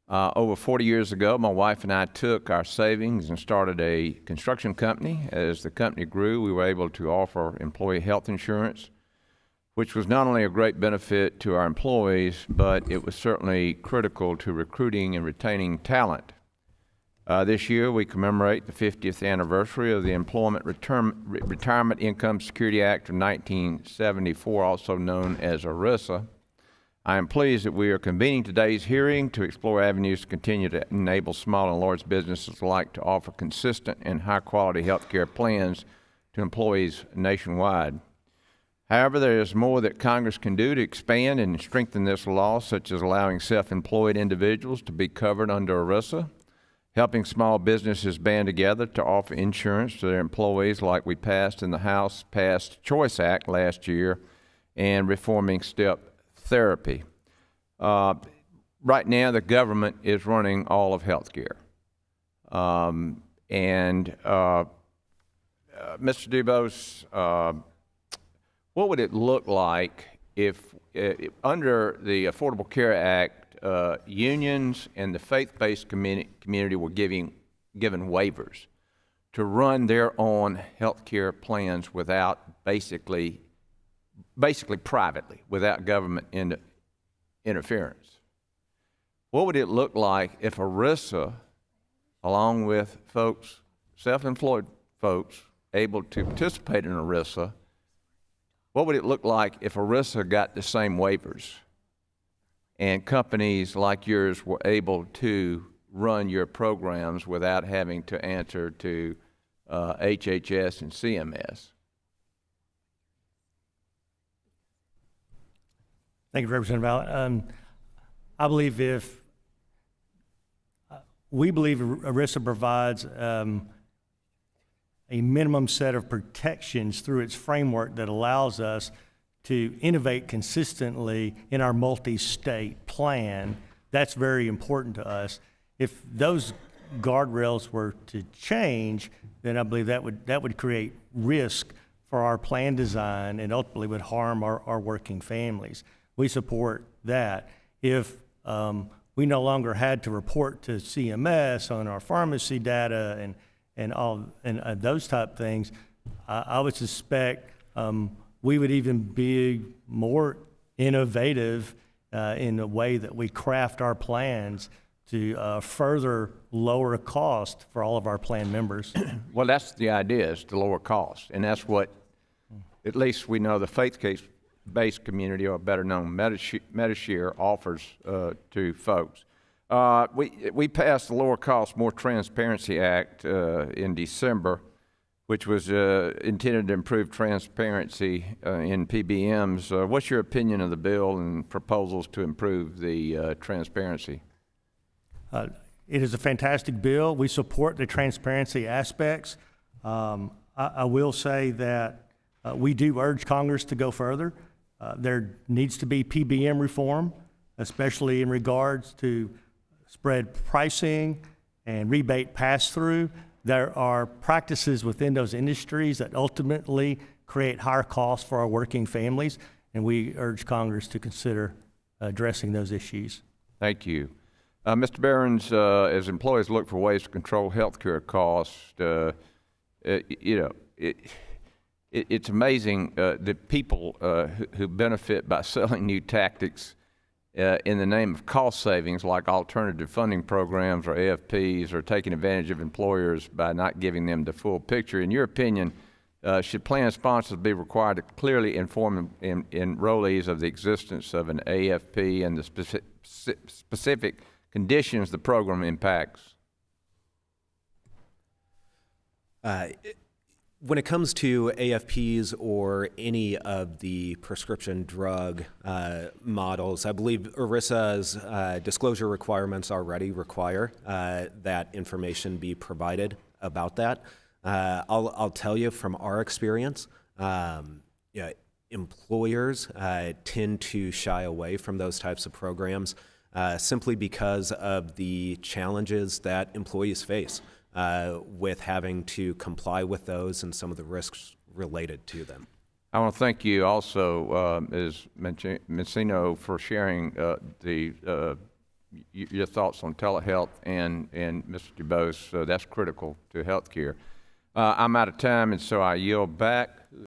Over 40 years ago, my wife and I took our savings and started a construction company. As the company grew, we were able to offer employee health insurance, which was not only a great benefit to our employees, but it was certainly critical to recruiting and retaining talent. This year, we commemorate the 50th anniversary of the Employment Retirement Income Security Act of 1974, also known as ERISA. I am pleased that we are convening today's hearing to explore avenues to continue to enable small and large businesses alike to offer consistent and high-quality health care plans to employees nationwide. However, there is more that Congress can do to expand and strengthen this law, such as allowing self-employed individuals to be covered under ERISA, helping small businesses band together to offer insurance to their employees like we passed in the House-passed Choice Act last year, and reforming STEP therapy. Right now, the government is running all of healthcare. Mr. Dubose, what would it look like if under the Affordable Care Act, unions and the faith-based community were given waivers to run their own healthcare plans without basically privately, without government interference? What would it look like if ERISA, along with folks, self-employed folks, able to participate in ERISA, what would it look like if ERISA got the same waivers and companies like yours were able to run your programs without having to answer to HHS and CMS? Thank you, Representative Allen. We believe ERISA provides a minimum set of protections through its framework that allows us to innovate consistently in our multi-state plan. That's very important to us. If those guardrails were to change, then I believe that would create risk for our plan design and ultimately would harm our working families. We support that. If we no longer had to report to CMS on our pharmacy data and those type things, I would suspect we would even be more innovative in the way that we craft our plans to further lower cost for all of our plan members. Well, that's the idea, is to lower cost, and that's what, at least we know, the faith-based community, or better known Medishare, offers to folks. We passed the Lower Cost, More Transparency Act in December, which was intended to improve transparency in PBMs. What's your opinion of the bill and proposals to improve the transparency? It is a fantastic bill. We support the transparency aspects. I will say that we do urge Congress to go further. There needs to be PBM reform, especially in regards to spread pricing and rebate pass-through. There are practices within those industries that ultimately create higher costs for our working families, and we urge Congress to consider addressing those issues. Thank you. Mr. Behrens, as employees look for ways to control health care costs, it's amazing that people who benefit by selling new tactics in the name of cost savings, like alternative funding programs or AFPs, or taking advantage of employers by not giving them the full picture. In your opinion, should plan sponsors be required to clearly inform enrollees of the existence of an AFP and the specific conditions the program impacts? When it comes to AFPs or any of the prescription drug models, I believe ERISA's disclosure requirements already require that information be provided about that. I'll tell you from our experience, employers tend to shy away from those types of programs simply because of the challenges that employees face with having to comply with those and some of the risks related to them. I want to thank you also, Ms. Mencino, for sharing the your thoughts on telehealth and Mr. DuBose. So that's critical to healthcare. I'm out of time, and so I yield back.